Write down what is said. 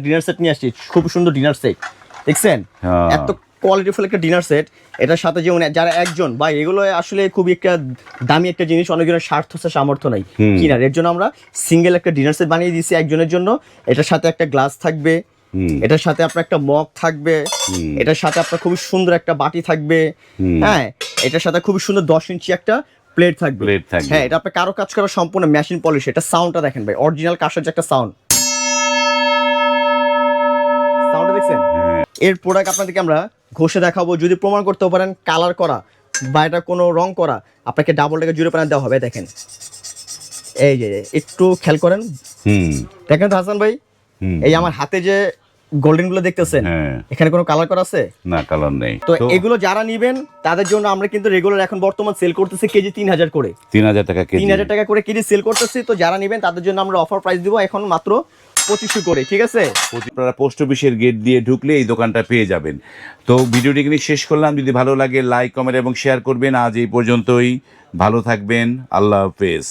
Dinner set নিয়ে আসছি, খুব সুন্দর ডিনার সেট দেখছেন, এত কোয়ালিটিফুল একটা ডিনার সেট। এটার সাথে যেমন যারা একজন বা এগুলো আসলে খুবই একটা দামি একটা জিনিস, অনেকজনের স্বার্থ আছে সামর্থ্য নাই কিনার, এর জন্য আমরা সিঙ্গেল একটা ডিনার সেট বানিয়ে দিয়েছি একজনের জন্য। এটার সাথে একটা গ্লাস থাকবে, এটার সাথে আপনার একটা মগ থাকবে, এটার সাথে আপনার খুব সুন্দর একটা বাটি থাকবে, হ্যাঁ এটার সাথে খুব সুন্দর 10 ইঞ্চি একটা প্লেট থাকবে। হ্যাঁ এটা আপনার কারো কাজ করা সম্পূর্ণ মেশিন পলিশ। এটা সাউন্ডটা দেখেন ভাই, অরিজিনাল কাশের যে একটা সাউন্ড দেখছেন। এর প্রোডাক্ট আপনাদেরকে আমরা ঘষে দেখাবো, যদি প্রমাণ করতে পারেন কালার করা বা এটা কোনো রং করা, আপনাকে ডাবল টাকা £0 দেওয়া হবে। দেখেন এই যে একটু খেয়াল করেন, দেখেন তো হাসান ভাই, এই আমার হাতে যে গোল্ডেন গুলো দেখতেছেন, এখানে কোনো কালার করা আছে না? কালার নেই। তো এগুলো যারা নিবেন তাদের জন্য আমরা কিন্তু রেগুলার এখন বর্তমান সেল করতেছি কেজি 3000 করে, 3000 টাকা কেজি, 3000 টাকা করে কেজি সেল করতেছি। তো যারা নিবেন তাদের জন্য আমরা অফার প্রাইস দিব এখন মাত্র 2500 করে, ঠিক আছে? আপনারা পোস্ট অফিসের গেট দিয়ে ঢুকলে এই দোকানটা পেয়ে যাবেন। তো ভিডিওটি এখানে শেষ করলাম, যদি ভালো লাগে লাইক কমেন্ট এবং শেয়ার করবেন। আজ এই পর্যন্তই, ভালো থাকবেন, আল্লাহ হাফেজ।